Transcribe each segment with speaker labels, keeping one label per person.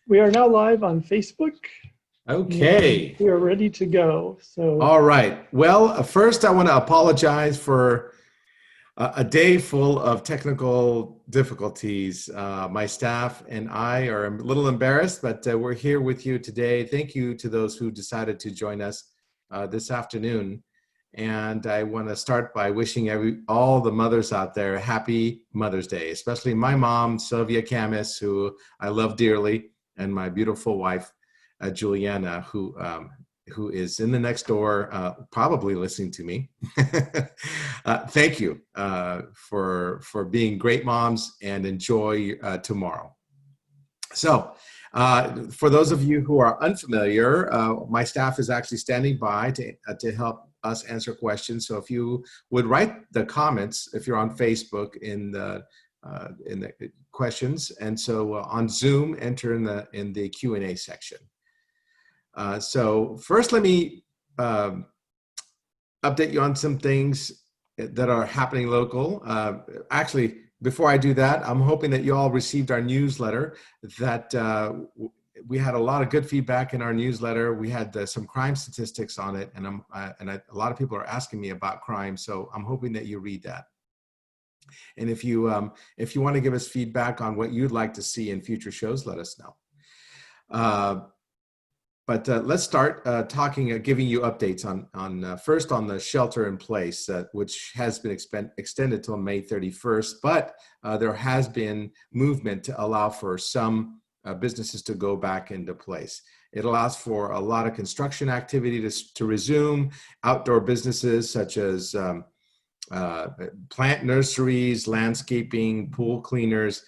Speaker 1: We are now live on Facebook.
Speaker 2: Okay.
Speaker 1: We are ready to go. So,
Speaker 2: All right. Well, first I want to apologize for a day full of technical difficulties. My staff and I are a little embarrassed, but we're here with you today. Thank you to those who decided to join us this afternoon. And I want to start by wishing all the mothers out there a happy Mother's Day, especially my mom, Sylvia Khamis, who I love dearly, and my beautiful wife, Juliana, who is in the next door, probably listening to me. Thank you for being great moms, and enjoy tomorrow. So for those of you who are unfamiliar, my staff is actually standing by to help us answer questions. So if you would write the comments, if you're on Facebook, in the questions, and so on Zoom, enter in the Q&A section. So first, let me update you on some things that are happening local. Actually, before I do that, I'm hoping that you all received our newsletter. That we had a lot of good feedback in our newsletter. We had some crime statistics on it, and a lot of people are asking me about crime. So I'm hoping that you read that. And if you want to give us feedback on what you'd like to see in future shows, let us know. But let's start giving you updates on first on the shelter in place, which has been extended till May 31st, but there has been movement to allow for some businesses to go back into place. It allows for a lot of construction activity to resume, outdoor businesses such as plant nurseries, landscaping, pool cleaners.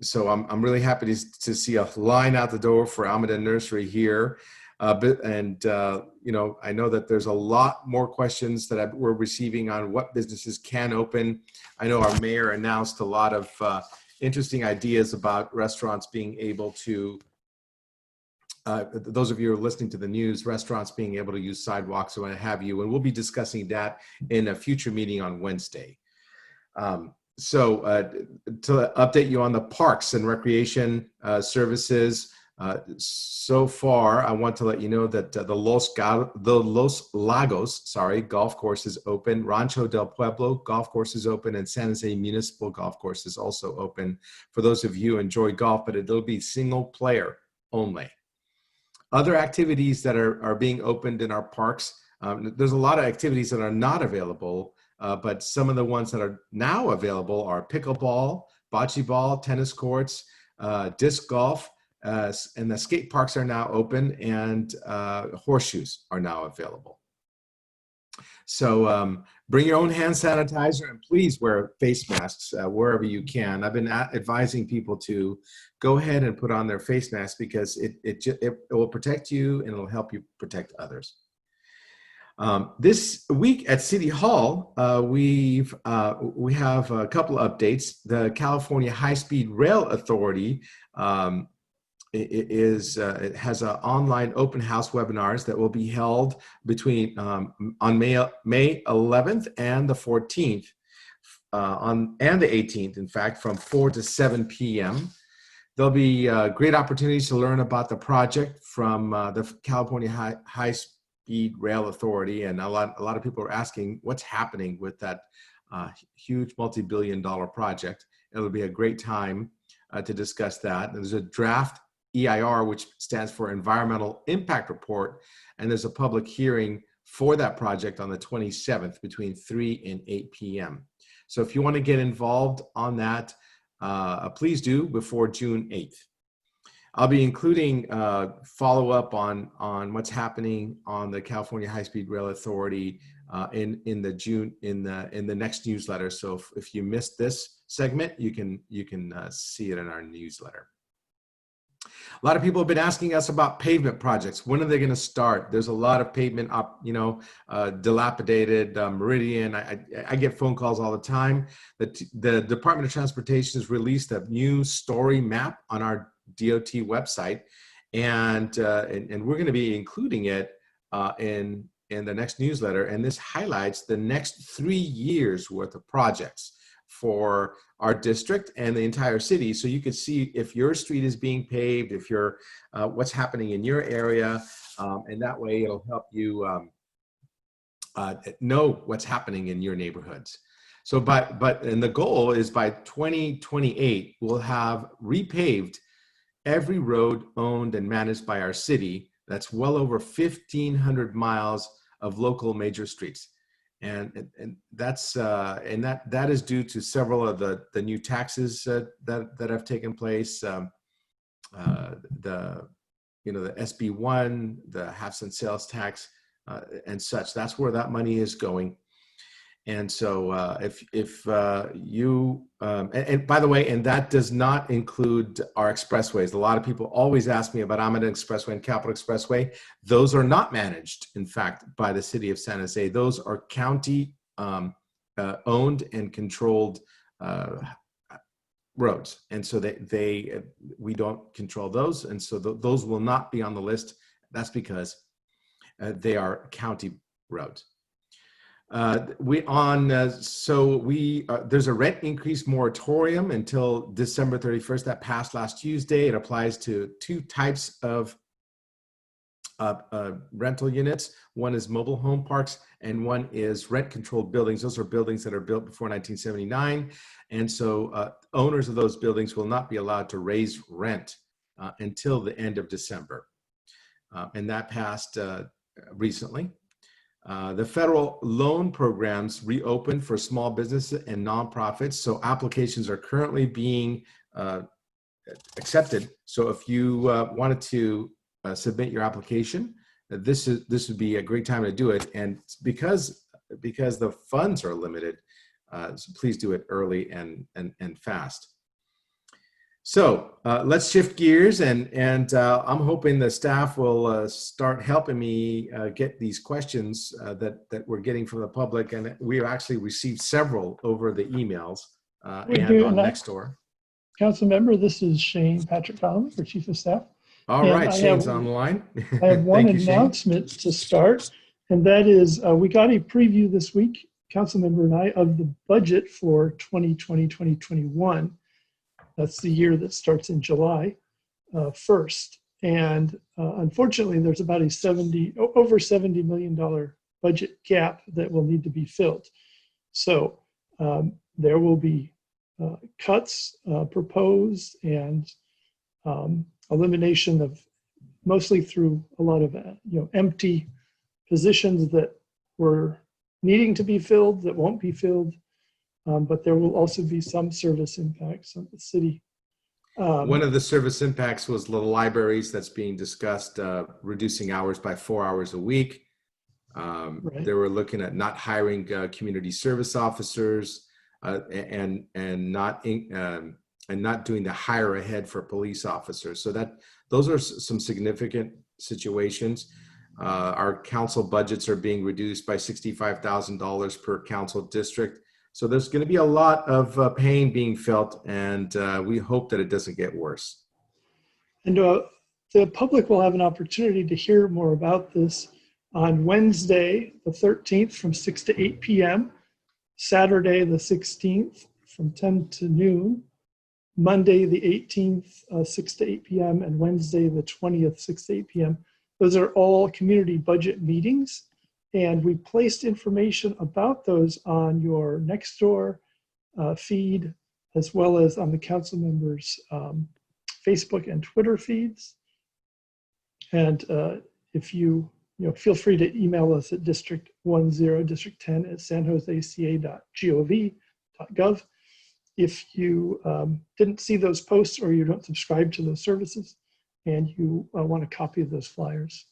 Speaker 2: So I'm really happy to see a line out the door for Almeda Nursery here. You know, I know that there's a lot more questions that we're receiving on what businesses can open. I know our mayor announced a lot of interesting ideas about restaurants being able to, those of you who are listening to the news, restaurants being able to use sidewalks or what have you, and we'll be discussing that in a future meeting on Wednesday. So to update you on the parks and recreation services, so far, I want to let you know that the Los Lagos, golf course is open. Rancho del Pueblo golf course is open, and San Jose Municipal Golf Course is also open for those of you who enjoy golf, but it'll be single player only. Other activities that are being opened in our parks, there's a lot of activities that are not available. But some of the ones that are now available are pickleball, bocce ball, tennis courts, disc golf, and the skate parks are now open, and horseshoes are now available. So bring your own hand sanitizer, and please wear face masks wherever you can. I've been advising people to go ahead and put on their face mask because it will protect you, and it'll help you protect others. This week at City Hall, we have a couple of updates. The California High-Speed Rail Authority it has an online open house webinars that will be held between on May 11th and the 14th, and the 18th, in fact, from 4 to 7 p.m. There'll be great opportunities to learn about the project from the California High-Speed Rail Authority, and a lot of people are asking what's happening with that huge multi-billion-dollar project. It'll be a great time to discuss that. There's a draft EIR, which stands for Environmental Impact Report, and there's a public hearing for that project on the 27th between 3 and 8 p.m. So if you want to get involved on that, please do before June 8th. I'll be including follow-up on what's happening on the California High-Speed Rail Authority in the next newsletter. So if you missed this segment, you can see it in our newsletter. A lot of people have been asking us about pavement projects. When are they going to start? There's a lot of pavement dilapidated, Meridian. I get phone calls all the time. The Department of Transportation has released a new story map on our DOT website, and we're going to be including it in the next newsletter. And this highlights the next 3 years worth of projects for our district and the entire city. So you could see if your street is being paved, if you're, what's happening in your area. And that way it'll help you know what's happening in your neighborhoods. So and the goal is by 2028, we'll have repaved every road owned and managed by our city. That's well over 1,500 miles of local major streets. And that's that is due to several of the new taxes that have taken place. The SB1, the half-cent sales tax, and such. That's where that money is going. And so if you, and by the way, and that does not include our expressways. A lot of people always ask me about Alameda Expressway and Capitol Expressway. Those are not managed, in fact, by the city of San Jose. Those are county owned and controlled roads. And so we don't control those. And so those will not be on the list. That's because they are county roads. There's a rent increase moratorium until December 31st that passed last Tuesday. It applies to two types of rental units. One is mobile home parks and one is rent controlled buildings. Those are buildings that are built before 1979. And so owners of those buildings will not be allowed to raise rent until the end of December. And that passed recently. The federal loan programs reopened for small businesses and nonprofits. So applications are currently being accepted. So if you wanted to submit your application, this would be a great time to do it. And because the funds are limited, so please do it early and fast. So let's shift gears, and I'm hoping the staff will start helping me get these questions that we're getting from the public, and we actually received several over the emails and on Nextdoor.
Speaker 1: Councilmember, this is Shane Patrick Coleman, our Chief of Staff.
Speaker 2: All right, Shane's on the line.
Speaker 1: I have one announcement to start, and that is we got a preview this week, Councilmember and I, of the budget for 2020-2021. That's the year that starts in July 1st. And unfortunately, there's about over $70 million budget gap that will need to be filled. So there will be cuts proposed and elimination of, mostly through a lot of empty positions that were needing to be filled that won't be filled. But there will also be some service impacts on the city.
Speaker 2: One of the service impacts was the libraries that's being discussed, reducing hours by 4 hours a week.
Speaker 1: Right.
Speaker 2: They were looking at not hiring community service officers and not doing the hire ahead for police officers. So those are some significant situations. Our council budgets are being reduced by $65,000 per council district. So there's going to be a lot of pain being felt, and we hope that it doesn't get worse.
Speaker 1: And the public will have an opportunity to hear more about this on Wednesday, the 13th from 6 to 8 p.m., Saturday, the 16th from 10 to noon, Monday, the 18th, 6 to 8 p.m., and Wednesday, the 20th, 6 to 8 p.m. Those are all community budget meetings. And we placed information about those on your Nextdoor feed, as well as on the council members' Facebook and Twitter feeds. And if you feel free to email us at district10, district10 at sanjoseca.gov. If you didn't see those posts or you don't subscribe to those services and you want a copy of those flyers.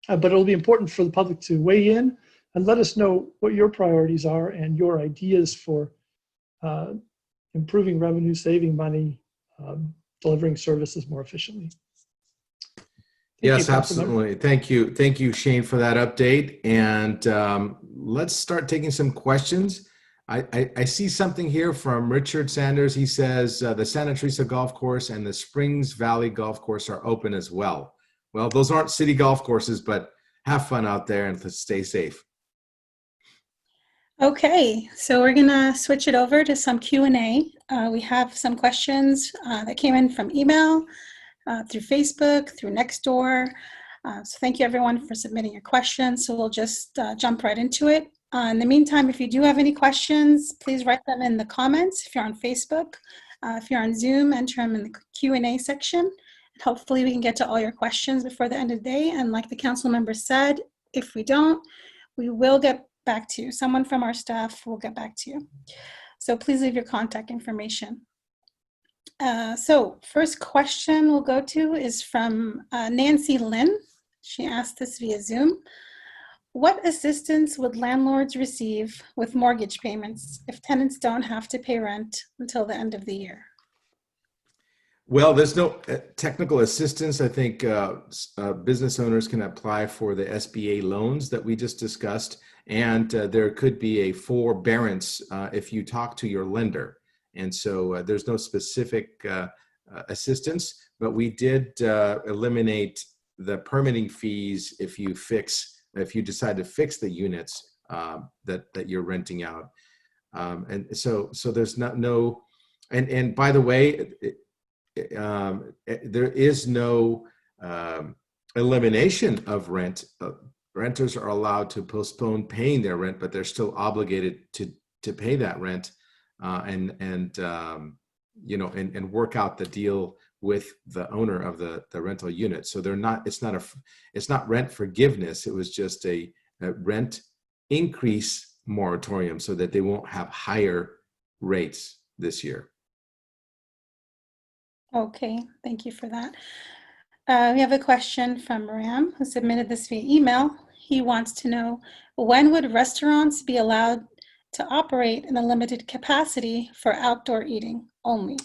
Speaker 1: But it'll be important for the public to weigh in and let us know what your priorities are and your ideas for improving revenue, saving money, delivering services more efficiently.
Speaker 2: Yes, absolutely. Thank you, Shane, for that update. And let's start taking some questions. I see something here from Richard Sanders. He says the Santa Teresa Golf Course and the Springs Valley Golf Course are open as well. Well, those aren't city golf courses, but have fun out there and stay safe.
Speaker 3: Okay, so we're gonna switch it over to some Q&A. We have some questions that came in from email, through Facebook, through Nextdoor. So thank you everyone for submitting your questions. So we'll just jump right into it. In the meantime, if you do have any questions, please write them in the comments if you're on Facebook. If you're on Zoom, enter them in the Q&A section. Hopefully we can get to all your questions before the end of the day. And like the council member said, if we don't, we will get back to you. Someone from our staff will get back to you. So please leave your contact information. So first question we'll go to is from Nancy Lynn. She asked this via Zoom. What assistance would landlords receive with mortgage payments if tenants don't have to pay rent until the end of the year?
Speaker 2: Well, there's no technical assistance. I think business owners can apply for the SBA loans that we just discussed, and there could be a forbearance if you talk to your lender. And so there's no specific assistance, but we did eliminate the permitting fees if you decide to fix the units that you're renting out. And so there's no, and by the way, there is no elimination of rent. Renters are allowed to postpone paying their rent, but they're still obligated to pay that rent and work out the deal with the owner of the rental unit. So it's not rent forgiveness. It was just a rent increase moratorium so that they won't have higher rates this year.
Speaker 3: Okay, thank you for that. We have a question from Ram, who submitted this via email. He wants to know, when would restaurants be allowed to operate in a limited capacity for outdoor eating only?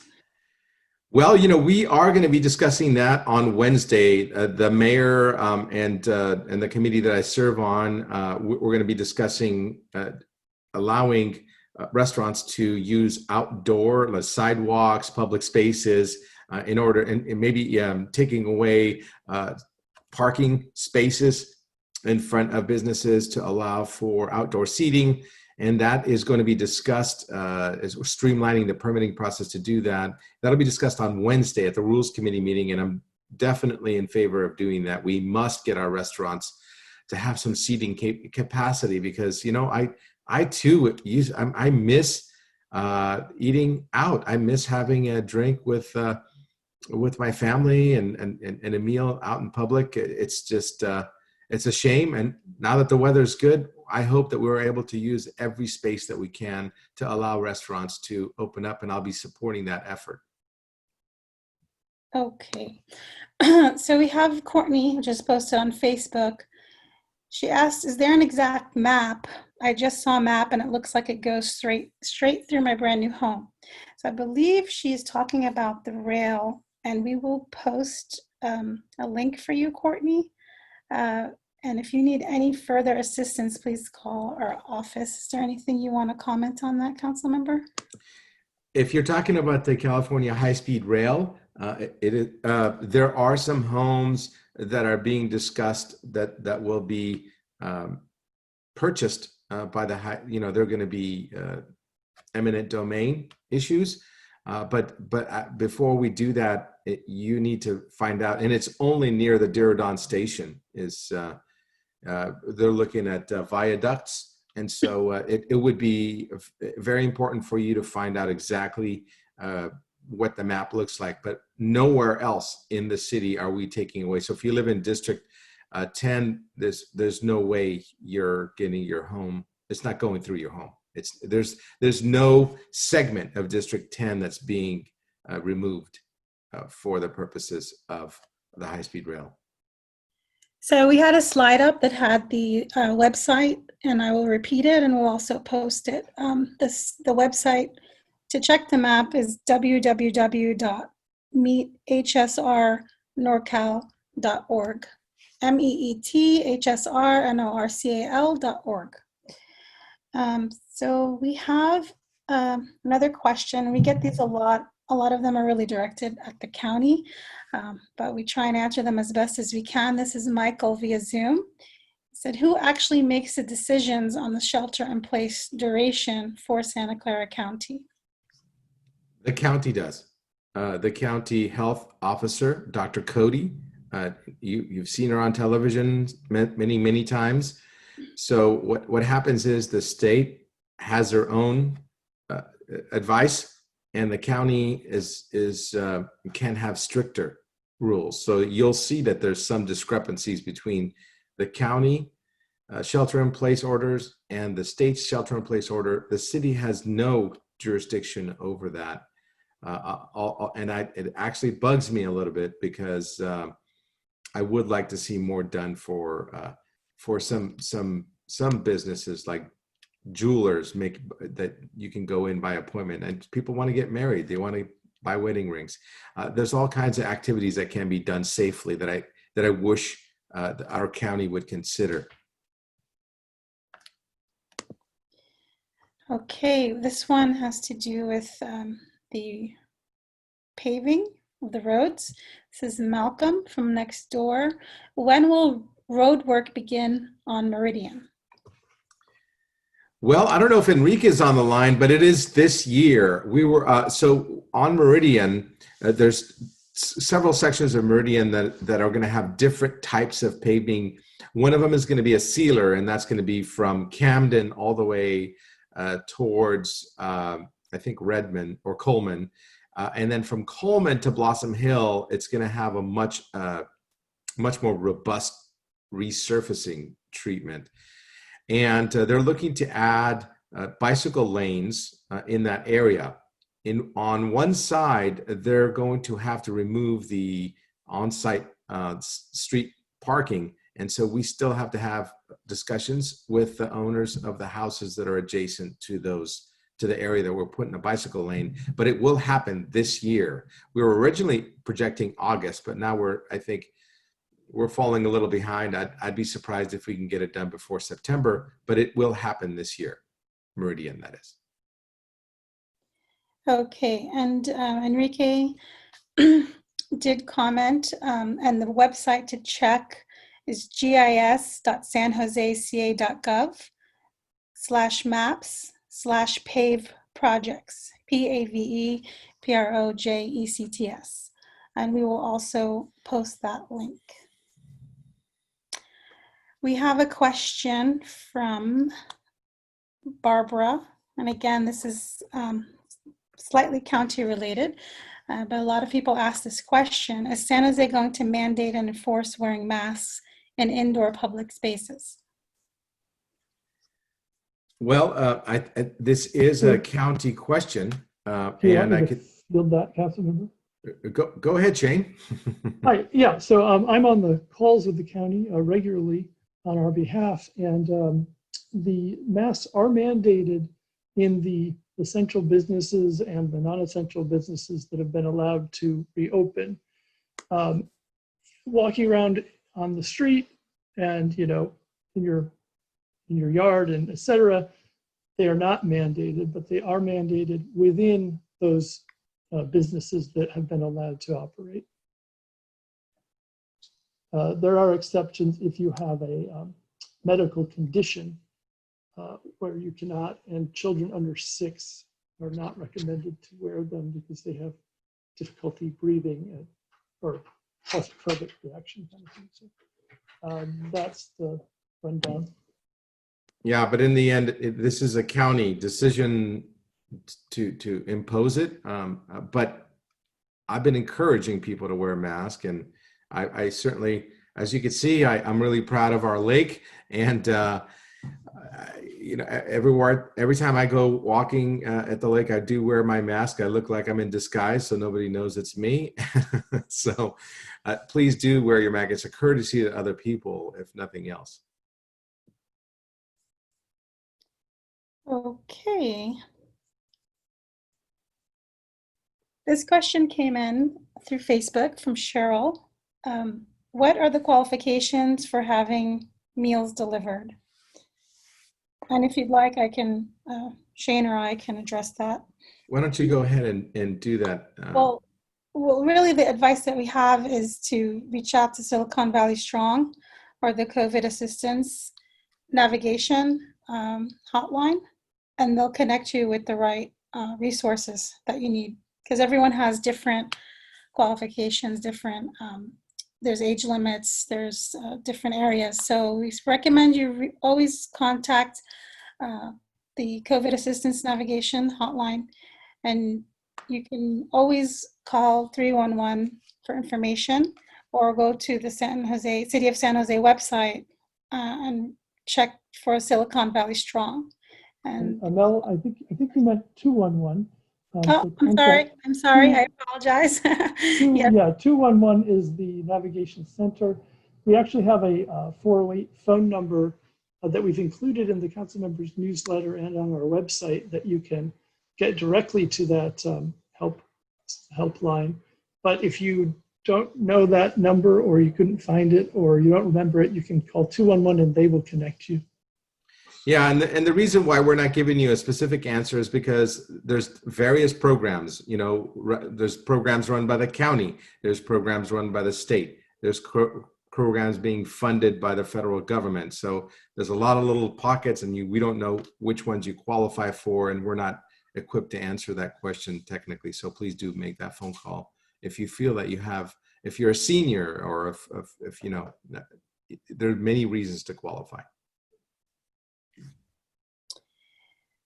Speaker 2: Well, we are going to be discussing that on Wednesday. The mayor and the committee that I serve on, we're going to be discussing allowing restaurants to use outdoor sidewalks, public spaces, in order, and maybe taking away parking spaces in front of businesses to allow for outdoor seating. And that is going to be discussed as we're streamlining the permitting process to do that. That'll be discussed on Wednesday at the Rules Committee meeting, and I'm definitely in favor of doing that. We must get our restaurants to have some seating capacity because, I too I miss eating out. I miss having a drink with my family and a meal out in public. It's just it's a shame. And now that the weather's good, I hope that we're able to use every space that we can to allow restaurants to open up, and I'll be supporting that effort.
Speaker 3: Okay, so we have Courtney, who just posted on Facebook. She asked, is there an exact map? I just saw a map and it looks like it goes straight through my brand new home. So I believe she's talking about the rail, and we will post a link for you, Courtney. And if you need any further assistance, please call our office. Is there anything you want to comment on that, council member?
Speaker 2: If you're talking about the California high-speed rail, there are some homes that are being discussed that will be purchased by the high. They're going to be eminent domain issues. But before we do that, you need to find out, and it's only near the Diridon station. They're looking at viaducts, and so it would be very important for you to find out exactly what the map looks like. But nowhere else in the city are we taking away. So if you live in District 10, there's no way you're getting your home. It's not going through your home. There's no segment of District 10 that's being removed for the purposes of the high-speed rail.
Speaker 3: So we had a slide up that had the website, and I will repeat it, and we'll also post it. The website to check the map is meethsrnorcal.org, meethsrnorcal.org. So we have another question. We get these a lot. A lot of them are really directed at the county, but we try and answer them as best as we can. This is Michael via Zoom. He said, who actually makes the decisions on the shelter-in-place duration for Santa Clara County?
Speaker 2: The county does. The county health officer, Dr. Cody, you've seen her on television many, many times. So what happens is the state has their own advice, and the county can have stricter rules. So you'll see that there's some discrepancies between the county shelter-in-place orders and the state's shelter-in-place order. The city has no jurisdiction over that. It actually bugs me a little bit because I would like to see more done for some businesses like jewelers that you can go in by appointment, and people want to get married. They want to buy wedding rings. There's all kinds of activities that can be done safely that I wish our county would consider.
Speaker 3: Okay, this one has to do with the paving of the roads. This is Malcolm from next door. When will road work begin on Meridian?
Speaker 2: Well, I don't know if Enrique is on the line, but it is this year. We were so on Meridian. There's several sections of Meridian that are going to have different types of paving. One of them is going to be a sealer, and that's going to be from Camden all the way towards I think Redmond or Coleman, and then from Coleman to Blossom Hill, it's going to have a much more robust resurfacing treatment. And they're looking to add bicycle lanes in that area. On one side, they're going to have to remove the on-site street parking. And so we still have to have discussions with the owners of the houses that are adjacent to the area that we're putting a bicycle lane. But it will happen this year. We were originally projecting August, but now I think we're falling a little behind. I'd be surprised if we can get it done before September, but it will happen this year. Meridian, that is.
Speaker 3: Okay, and Enrique did comment, and the website to check is gis.sanjoseca.gov/maps/pave projects, PAVE projects. And we will also post that link. We have a question from Barbara. And again, this is slightly county related, but a lot of people ask this question. Is San Jose going to mandate and enforce wearing masks in indoor public spaces?
Speaker 2: Well, this is a county question. And I could
Speaker 1: field that, Councilmember.
Speaker 2: Go ahead, Shane.
Speaker 1: Hi, yeah, so I'm on the calls with the county regularly on our behalf, and the masks are mandated in the essential businesses and the non-essential businesses that have been allowed to reopen. Walking around on the street and, in your yard and et cetera, they are not mandated, but they are mandated within those businesses that have been allowed to operate. There are exceptions if you have a medical condition where you cannot, and children under 6 are not recommended to wear them because they have difficulty breathing or claustrophobic reaction kind of thing. So that's the rundown.
Speaker 2: Yeah, but in the end, this is a county decision to impose it. But I've been encouraging people to wear a mask, and I certainly, as you can see, I'm really proud of our lake. And every time I go walking at the lake, I do wear my mask. I look like I'm in disguise, so nobody knows it's me. So please do wear your mask. It's a courtesy to other people, if nothing else.
Speaker 3: Okay. This question came in through Facebook from Cheryl. What are the qualifications for having meals delivered? And if you'd like, I can, Shane or I can address that.
Speaker 2: Why don't you go ahead and do that?
Speaker 3: Well, really the advice that we have is to reach out to Silicon Valley Strong or the COVID assistance navigation hotline, and they'll connect you with the right resources that you need, because everyone has different qualifications, different, there's age limits, there's different areas. So we recommend you always contact the COVID Assistance Navigation Hotline, and you can always call 311 for information, or go to the City of San Jose website and check for Silicon Valley Strong. And
Speaker 1: Mel, I think you meant 211.
Speaker 3: oh, I'm sorry. I apologize. Yes.
Speaker 1: Yeah, 211 is the navigation center. We actually have a 408 phone number that we've included in the council members newsletter and on our website that you can get directly to that helpline. But if you don't know that number, or you couldn't find it, or you don't remember it, you can call 211 and they will connect you.
Speaker 2: Yeah, and the reason why we're not giving you a specific answer is because there's various programs. You know, there's programs run by the county, there's programs run by the state, there's programs being funded by the federal government. So there's a lot of little pockets, and we don't know which ones you qualify for, and we're not equipped to answer that question technically. So please do make that phone call if you feel that you have, if you're a senior, or if you know, there are many reasons to qualify.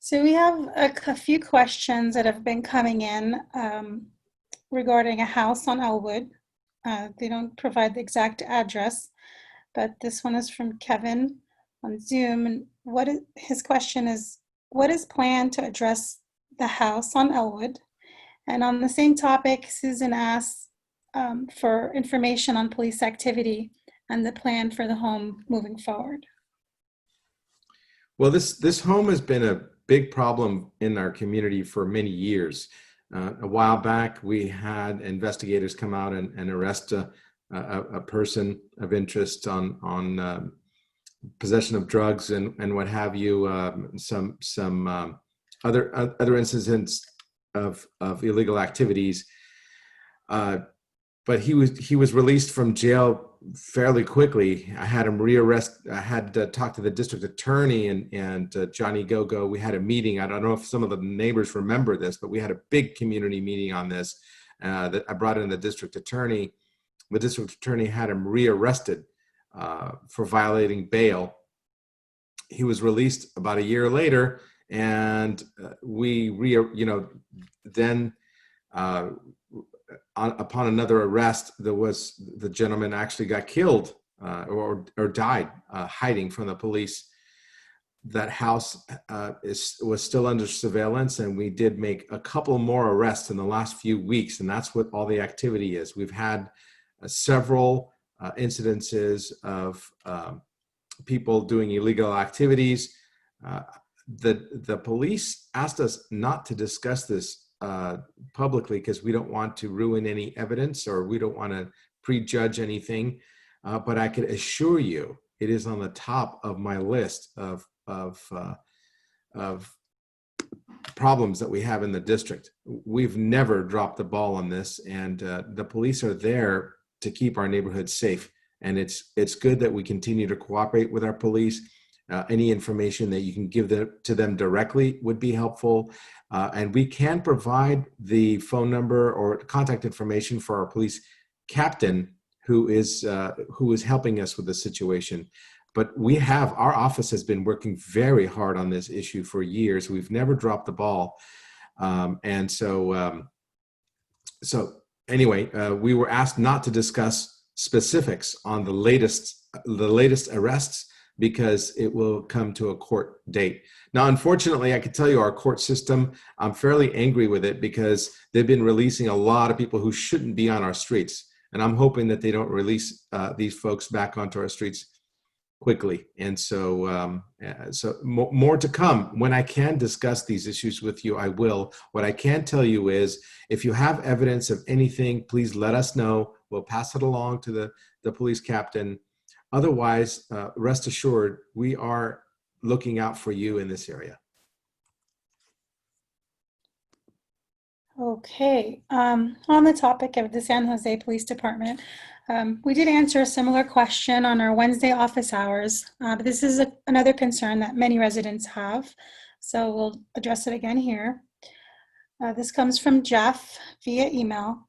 Speaker 3: So we have a few questions that have been coming in regarding a house on Elwood. They don't provide the exact address, but this one is from Kevin on Zoom. And his question is, what is planned to address the house on Elwood? And on the same topic, Susan asks for information on police activity and the plan for the home moving forward.
Speaker 2: Well, this home has been a big problem in our community for many years. A while back, we had investigators come out and arrest a person of interest on possession of drugs and what have you. Some other incidents of illegal activities. But he was released from jail fairly quickly. I had him rearrested. I had to talk to the district attorney and Johnny Gogo. We had a meeting. I don't know if some of the neighbors remember this, but we had a big community meeting on this that I brought in the district attorney. The district attorney had him rearrested for violating bail. He was released about a year later, and upon another arrest, the gentleman actually got killed or died hiding from the police. That house was still under surveillance, and we did make a couple more arrests in the last few weeks, and that's what all the activity is. We've had several incidences of people doing illegal activities. The police asked us not to discuss this publicly because we don't want to ruin any evidence, or we don't want to prejudge anything. But I can assure you, it is on the top of my list of problems that we have in the district. We've never dropped the ball on this, and the police are there to keep our neighborhood safe. And it's good that we continue to cooperate with our police. Any information that you can give to them directly would be helpful. And we can provide the phone number or contact information for our police captain who is helping us with the situation. But our office has been working very hard on this issue for years. We've never dropped the ball. Anyway, we were asked not to discuss specifics on the latest arrests, because it will come to a court date. Now, unfortunately, I can tell you our court system, I'm fairly angry with it because they've been releasing a lot of people who shouldn't be on our streets. And I'm hoping that they don't release these folks back onto our streets quickly. And so more to come. When I can discuss these issues with you, I will. What I can tell you is, if you have evidence of anything, please let us know. We'll pass it along to the police captain. Otherwise, rest assured, we are looking out for you in this area.
Speaker 3: Okay, on the topic of the San Jose Police Department, We did answer a similar question on our Wednesday office hours, but this is another concern that many residents have, so we'll address it again here. This comes from Jeff via email.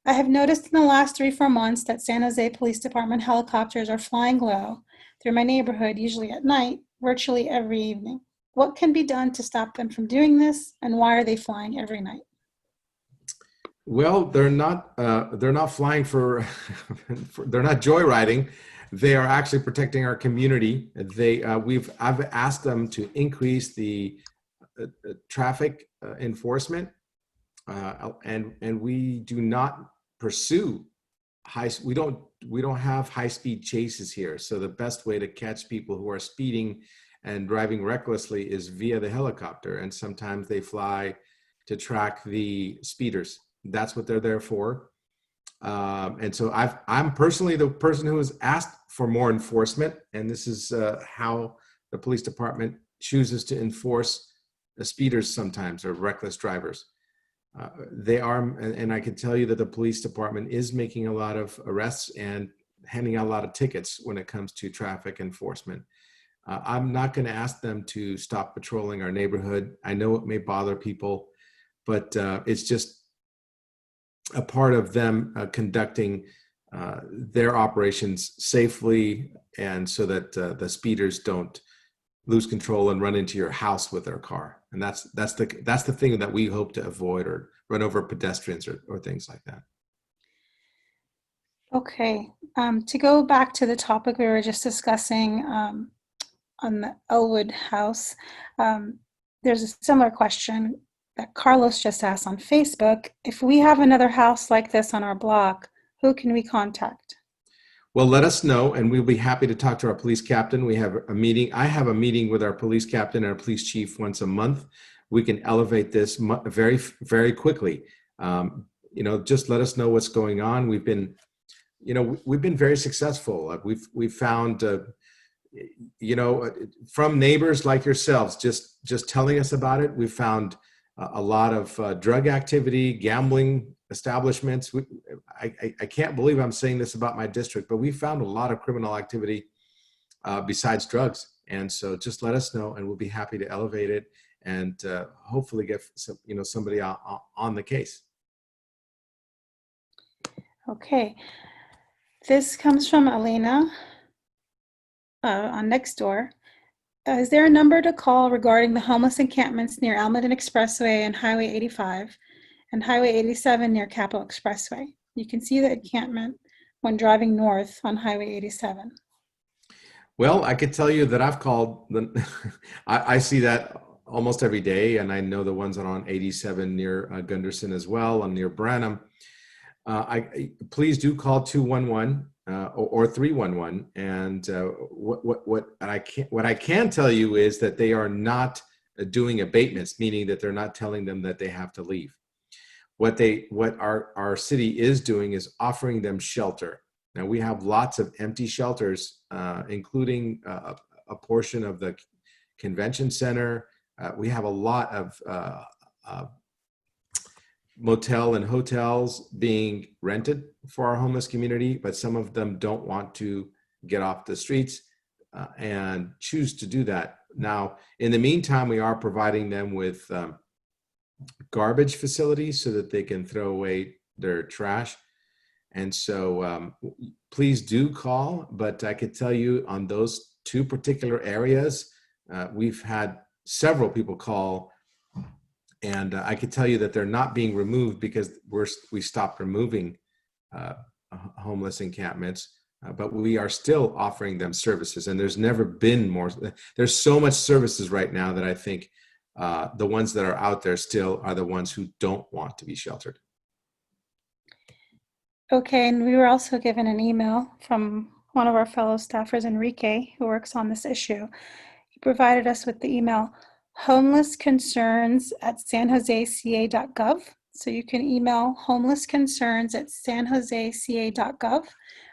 Speaker 3: I have noticed in the last 3-4 months that San Jose Police Department helicopters are flying low through my neighborhood, usually at night, virtually every evening. What can be done to stop them from doing this, and why are they flying every night?
Speaker 2: Well, they're not flying for, they're not joyriding. They are actually protecting our community. I've asked them to increase the traffic enforcement, and we do not pursue we don't have high-speed chases here. So the best way to catch people who are speeding and driving recklessly is via the helicopter, and sometimes they fly to track the speeders. That's what they're there for. And so I'm personally the person who has asked for more enforcement, and this is how the police department chooses to enforce the speeders sometimes, or reckless drivers. They are, and I can tell you that the police department is making a lot of arrests and handing out a lot of tickets when it comes to traffic enforcement. I'm not going to ask them to stop patrolling our neighborhood. I know it may bother people, but it's just a part of them conducting their operations safely, and so that the speeders don't lose control and run into your house with their car. And that's the thing that we hope to avoid, or run over pedestrians or things like that.
Speaker 3: Okay, to go back to the topic we were just discussing on the Elwood House, there's a similar question that Carlos just asked on Facebook. If we have another house like this on our block, who can we contact?
Speaker 2: Well, let us know, and we'll be happy to talk to our police captain. We have a meeting. I have a meeting with our police captain and our police chief once a month. We can elevate this very, very quickly. Just let us know what's going on. We've been very successful. We've found, from neighbors like yourselves, just telling us about it, we've found a lot of drug activity, gambling establishments. I can't believe I'm saying this about my district, but we found a lot of criminal activity besides drugs. And so just let us know, and we'll be happy to elevate it and hopefully get somebody on the case.
Speaker 3: Okay, this comes from Elena on Nextdoor. Is there a number to call regarding the homeless encampments near Almaden Expressway and Highway 85 and Highway 87 near Capitol Expressway? You can see the encampment when driving north on Highway 87.
Speaker 2: Well, I could tell you that I've called I see that almost every day, and I know the ones that are on 87 near Gunderson as well, and near Branham. Please do call 211 or 311. And what I can tell you is that they are not doing abatements, meaning that they're not telling them that they have to leave. What our city is doing is offering them shelter. Now, we have lots of empty shelters, including a portion of the convention center. We have a lot of motel and hotels being rented for our homeless community, but some of them don't want to get off the streets and choose to do that. Now, in the meantime, we are providing them with garbage facilities so that they can throw away their trash. And so please do call, but I could tell you on those two particular areas, we've had several people call, and I could tell you that they're not being removed because we stopped removing homeless encampments, but we are still offering them services. And there's never been more. There's so much services right now that I think the ones that are out there still are the ones who don't want to be sheltered.
Speaker 3: Okay, and we were also given an email from one of our fellow staffers, Enrique, who works on this issue. He provided us with the email homelessconcerns@sanjoseca.gov. So you can email homelessconcerns@sanjoseca.gov,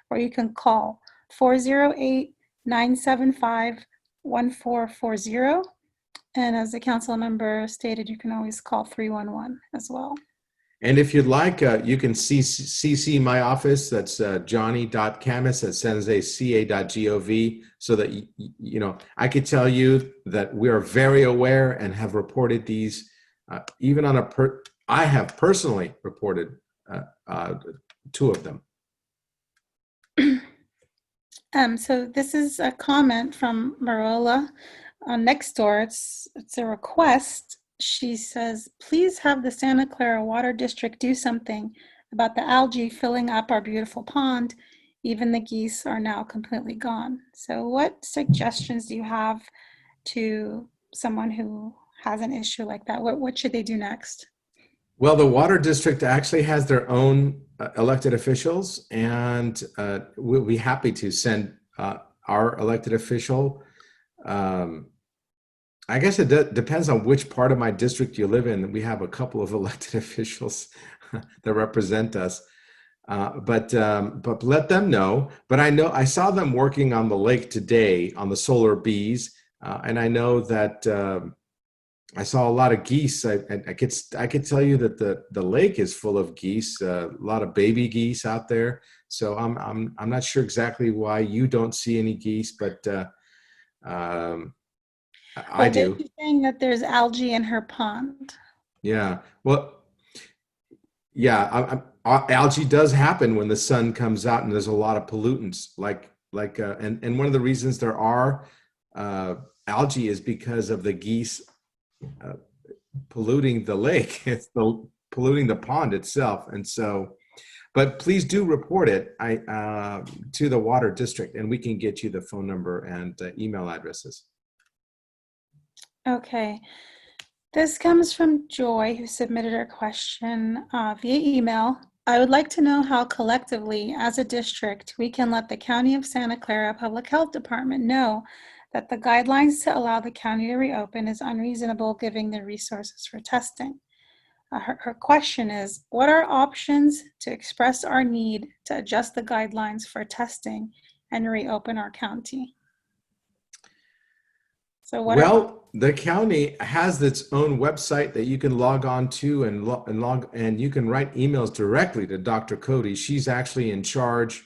Speaker 3: or you can call 408-975-1440. And as the council member stated, you can always call 311 as well.
Speaker 2: And if you'd like, you can CC my office. That's johnny.khamis@sanjoseca.gov, so that, you know, I could tell you that we are very aware and have reported these, even on I have personally reported 2 of them.
Speaker 3: So this is a comment from Marola on Nextdoor. It's a request. She says, please have the Santa Clara Water District do something about the algae filling up our beautiful pond. Even the geese are now completely gone. So what suggestions do you have to someone who has an issue like that? What should they do next?
Speaker 2: Well, the water district actually has their own elected officials, and we'll be happy to send our elected official. I guess it depends on which part of my district you live in. We have a couple of elected officials that represent us, but let them know. But I saw them working on the lake today on the solar bees, and I know that I saw a lot of geese. I could tell you that the lake is full of geese, a lot of baby geese out there. So I'm not sure exactly why you don't see any geese, but I do.
Speaker 3: They're saying that there's algae in her pond.
Speaker 2: Yeah. Well, yeah. Algae does happen when the sun comes out, and there's a lot of pollutants. And one of the reasons there are algae is because of the geese polluting the lake. It's polluting the pond itself. And so, but please do report it to the water district, and we can get you the phone number and email addresses.
Speaker 3: Okay. This comes from Joy, who submitted her question via email. I would like to know how collectively, as a district, we can let the County of Santa Clara Public Health Department know that the guidelines to allow the county to reopen is unreasonable, given the resources for testing. Her question is, what are options to express our need to adjust the guidelines for testing and reopen our county? So
Speaker 2: the county has its own website that you can log on to and you can write emails directly to Dr. Cody. She's actually in charge.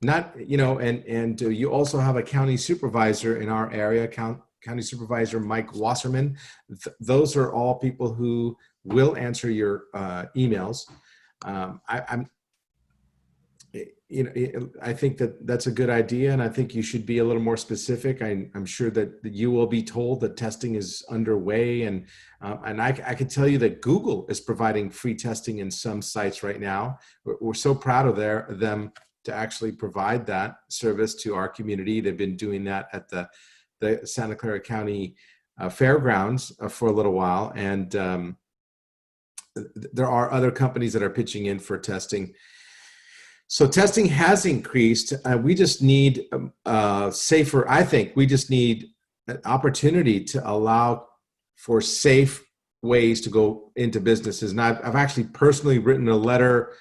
Speaker 2: And you also have a county supervisor in our area, County Supervisor Mike Wasserman. Those are all people who will answer your emails. I think that's a good idea, and I think you should be a little more specific. I'm sure that you will be told that testing is underway, and I can tell you that Google is providing free testing in some sites right now. We're so proud of them to actually provide that service to our community. They've been doing that at the Santa Clara County Fairgrounds for a little while, and there are other companies that are pitching in for testing. So testing has increased. We just need safer. I think we just need an opportunity to allow for safe ways to go into businesses. And I've actually personally written a letter.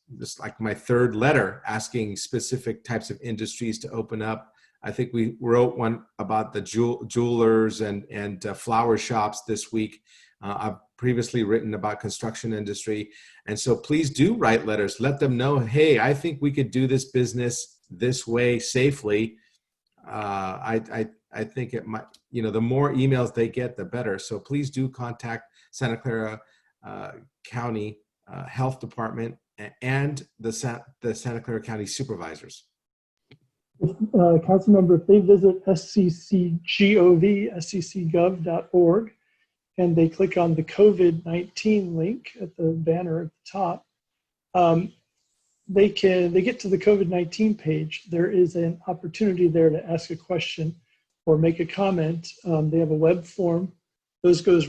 Speaker 2: This like my 3rd letter asking specific types of industries to open up. I think we wrote one about the jewelers and flower shops this week. I've previously written about construction industry. And so please do write letters. Let them know, hey, I think we could do this business this way safely. I think it might, the more emails they get, the better. So please do contact Santa Clara County Health Department and the Santa Clara County supervisors.
Speaker 1: Councilmember, if they visit sccgov.org, and they click on the COVID-19 link at the banner at the top, they get to the COVID-19 page. There is an opportunity there to ask a question or make a comment. They have a web form. Those go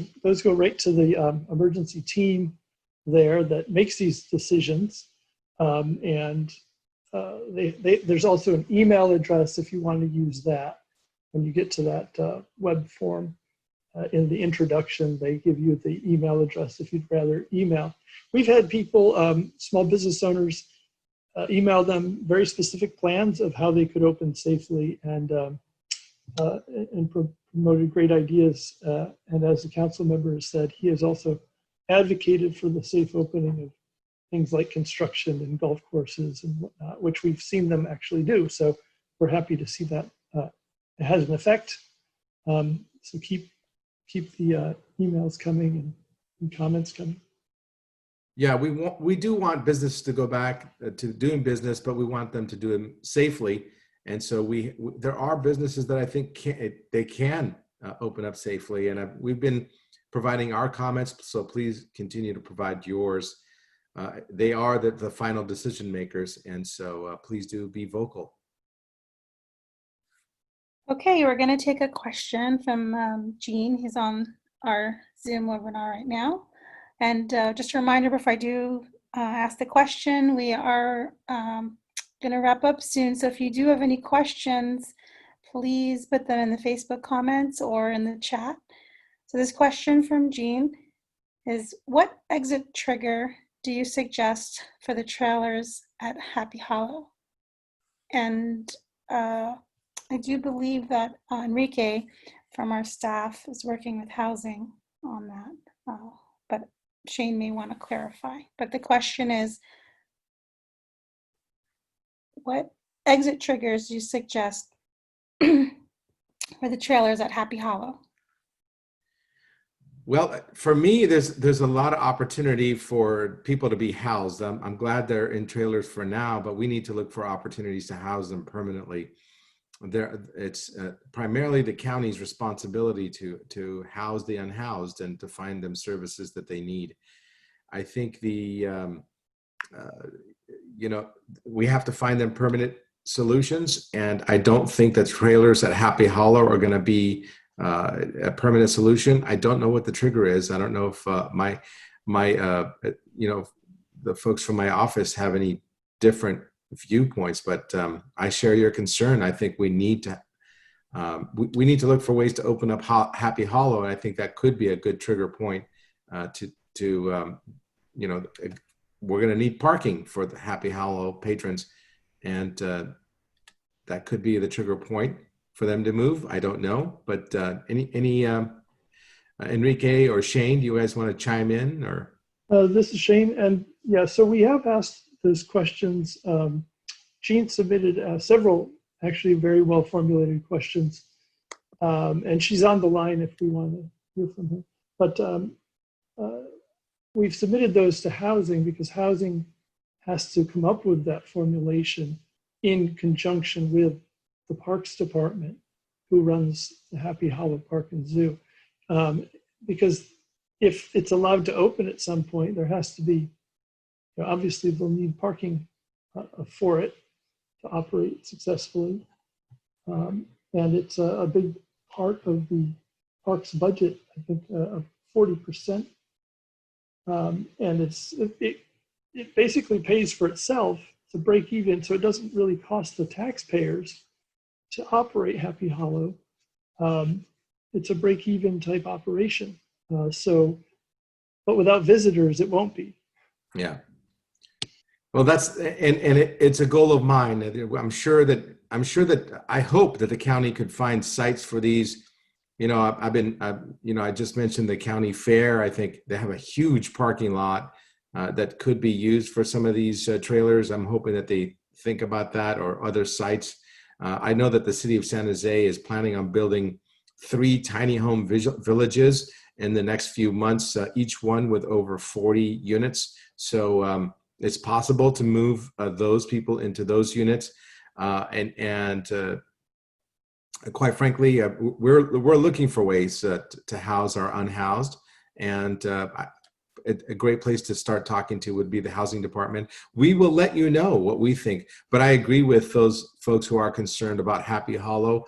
Speaker 1: right to the emergency team there that makes these decisions. There's also an email address if you want to use that. When you get to that web form, in the introduction, they give you the email address if you'd rather email. We've had people, small business owners, email them very specific plans of how they could open safely and promoted great ideas. And as the council member has said, he has also advocated for the safe opening of things like construction and golf courses and whatnot, which we've seen them actually do. So we're happy to see that it has an effect. So keep the emails coming and comments coming.
Speaker 2: Yeah, we do want business to go back to doing business, but we want them to do it safely. And so there are businesses that I think they can open up safely. And we've been providing our comments, so please continue to provide yours. They are the final decision makers, and so please do be vocal.
Speaker 3: Okay, we're going to take a question from Gene. He's on our Zoom webinar right now. And just a reminder before I do ask the question, we are going to wrap up soon. So if you do have any questions, please put them in the Facebook comments or in the chat. So this question from Jean is, what exit trigger do you suggest for the trailers at Happy Hollow? And I do believe that Enrique from our staff is working with housing on that, but Shane may want to clarify. But the question is, what exit triggers do you suggest for the trailers at Happy Hollow?
Speaker 2: Well, for me, there's a lot of opportunity for people to be housed. I'm glad they're in trailers for now, but we need to look for opportunities to house them permanently. It's primarily the county's responsibility to house the unhoused and to find them services that they need. I think we have to find them permanent solutions, and I don't think that trailers at Happy Hollow are going to be a permanent solution. I don't know what the trigger is. I don't know if the folks from my office have any different viewpoints, but I share your concern. I think we need to look for ways to open up Happy Hollow, and I think that could be a good trigger point we're going to need parking for the Happy Hollow patrons, and that could be the trigger point for them to move. I don't know, but any Enrique or Shane, do you guys want to chime in? Or
Speaker 1: this is Shane, and yeah, so we have asked those questions. Jean submitted several actually very well formulated questions, and she's on the line if we want to hear from her. But we've submitted those to housing because housing has to come up with that formulation in conjunction with the Parks Department, who runs the Happy Hollow Park and Zoo. Because if it's allowed to open at some point, there has to be, obviously they'll need parking for it to operate successfully. And it's a big part of the park's budget, I think of 40%. And it basically pays for itself to break even, so it doesn't really cost the taxpayers to operate Happy Hollow. It's a break-even type operation. But without visitors, it won't be.
Speaker 2: Yeah. Well, it's a goal of mine. I hope that the county could find sites for these. I just mentioned the county fair. I think they have a huge parking lot that could be used for some of these trailers. I'm hoping that they think about that, or other sites. I know that the city of San Jose is planning on building 3 tiny home villages in the next few months, each one with over 40 units. So it's possible to move those people into those units. Quite frankly, we're looking for ways to house our unhoused. And a great place to start talking to would be the housing department. We will let you know what we think, but I agree with those folks who are concerned about Happy Hollow.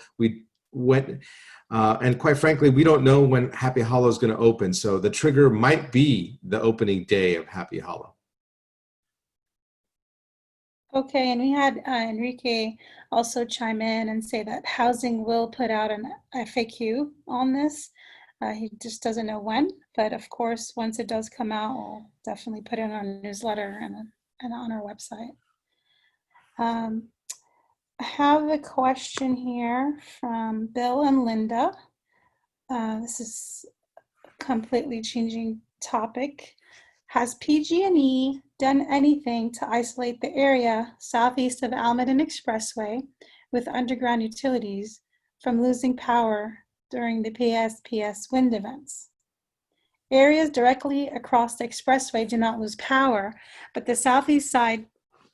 Speaker 2: And quite frankly, we don't know when Happy Hollow is going to open. So the trigger might be the opening day of Happy Hollow.
Speaker 3: Okay, and we had Enrique also chime in and say that housing will put out an FAQ on this. He just doesn't know when, but of course, once it does come out, we'll definitely put it in our newsletter and on our website. I have a question here from Bill and Linda. This is completely changing topic. Has PG&E done anything to isolate the area southeast of Almaden Expressway with underground utilities from losing power during the PSPS wind events? Areas directly across the expressway do not lose power, but the southeast side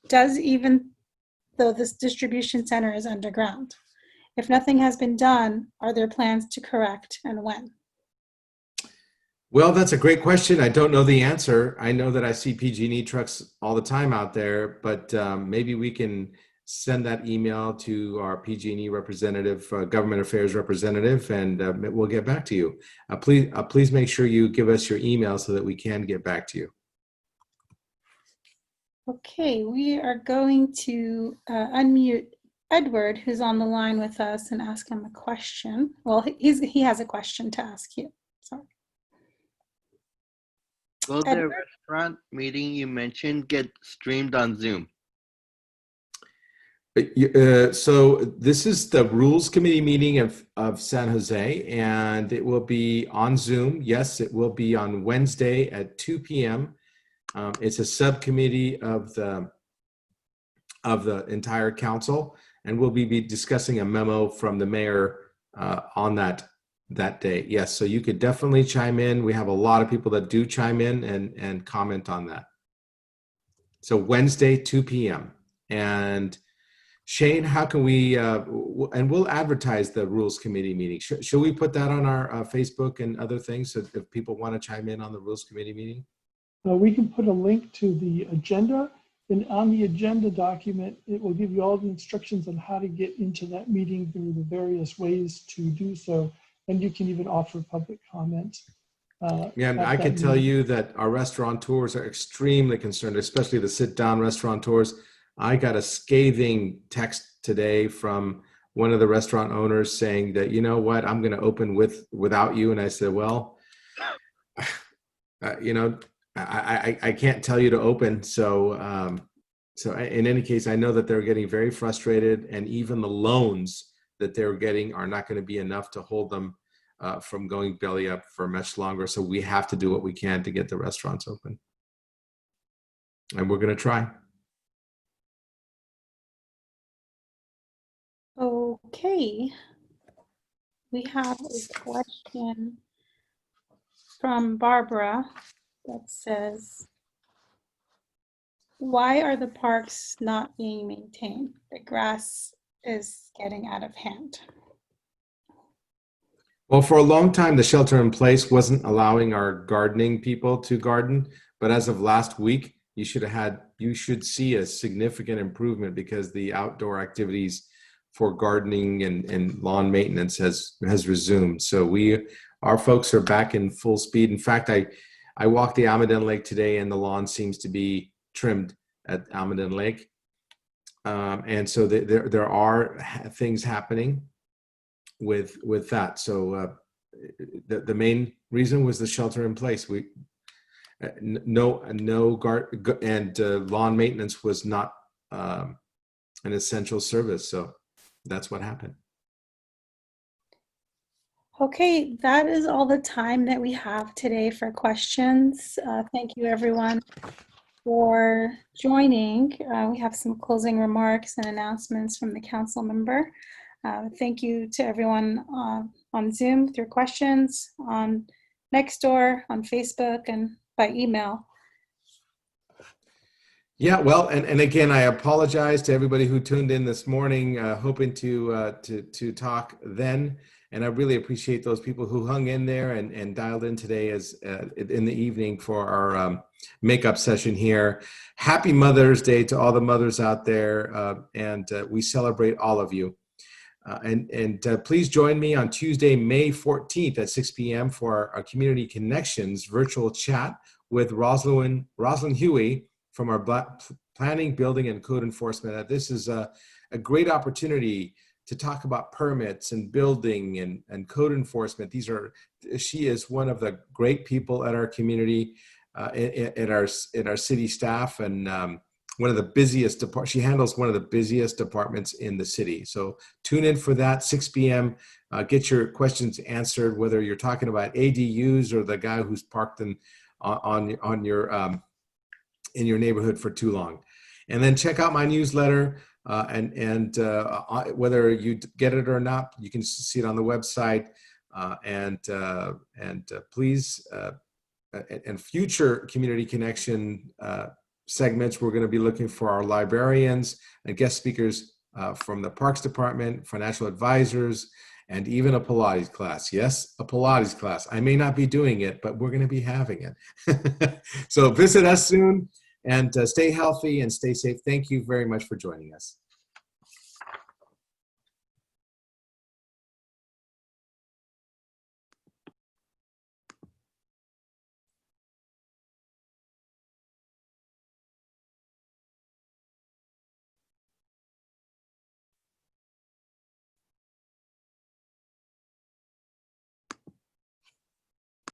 Speaker 3: does, even though this distribution center is underground. If nothing has been done, are there plans to correct, and when?
Speaker 2: Well, that's a great question. I don't know the answer. I know that I see PG&E trucks all the time out there, but maybe we can send that email to our PG&E representative, government affairs representative, and we'll get back to you. Please make sure you give us your email so that we can get back to you.
Speaker 3: Okay, we are going to unmute Edward, who's on the line with us, and ask him a question. Well, he has a question to ask you. Sorry.
Speaker 4: Will the
Speaker 3: Edward?
Speaker 4: restaurant meeting you mentioned get streamed on Zoom?
Speaker 2: So this is the Rules Committee meeting of San Jose, and it will be on Zoom. Yes, it will be on Wednesday at 2 p.m. It's a subcommittee of the entire council, and we'll be discussing a memo from the mayor on that day. Yes, so you could definitely chime in. We have a lot of people that do chime in and comment on that. So Wednesday, 2 p.m. And Shane, how can we, and we'll advertise the Rules Committee meeting. Should we put that on our Facebook and other things so if people want to chime in on the Rules Committee meeting?
Speaker 1: We can put a link to the agenda, and on the agenda document, it will give you all the instructions on how to get into that meeting through the various ways to do so. And you can even offer public comment.
Speaker 2: Yeah, I can tell you that our restaurateurs are extremely concerned, especially the sit-down restaurateurs. I got a scathing text today from one of the restaurant owners saying that, you know what, I'm going to open without you. And I said, well, you know, I can't tell you to open. So, so in any case, I know that they're getting very frustrated, and even the loans that they're getting are not going to be enough to hold them from going belly up for much longer. So we have to do what we can to get the restaurants open. And we're going to try.
Speaker 3: Okay. We have a question from Barbara that says, why are the parks not being maintained? The grass is getting out of hand.
Speaker 2: Well, for a long time, the shelter in place wasn't allowing our gardening people to garden. But as of last week, you should see a significant improvement because the outdoor activities for gardening and lawn maintenance has resumed. So our folks are back in full speed. In fact, I walked the Almaden Lake today, and the lawn seems to be trimmed at Almaden Lake. And so there are things happening with that. So the main reason was the shelter in place. Lawn maintenance was not an essential service. So that's what happened.
Speaker 3: Okay, that is all the time that we have today for questions. Thank you, everyone, for joining. We have some closing remarks and announcements from the council member. Thank you to everyone on Zoom with your questions, on Nextdoor, on Facebook, and by email.
Speaker 2: Yeah, well, and again, I apologize to everybody who tuned in this morning, hoping to talk then. And I really appreciate those people who hung in there and dialed in today in the evening for our makeup session here. Happy Mother's Day to all the mothers out there, and we celebrate all of you. Please join me on Tuesday, May 14th at 6 p.m. for our Community Connections virtual chat with Rosalind Huey from our Planning, Building, and Code Enforcement. This is a great opportunity to talk about permits and building and code enforcement. She is one of the great people at our community, in our city staff, and one of the busiest departments. She handles one of the busiest departments in the city. So tune in for that, 6 p.m. Get your questions answered, whether you're talking about ADUs or the guy who's parked on your in your neighborhood for too long. And then check out my newsletter, and whether you get it or not, you can see it on the website. Please, and future Community Connection segments, we're going to be looking for our librarians and guest speakers from the Parks Department, financial advisors, and even a Pilates class. Yes, a Pilates class. I may not be doing it, but we're going to be having it. So visit us soon, and stay healthy and stay safe. Thank you very much for joining us.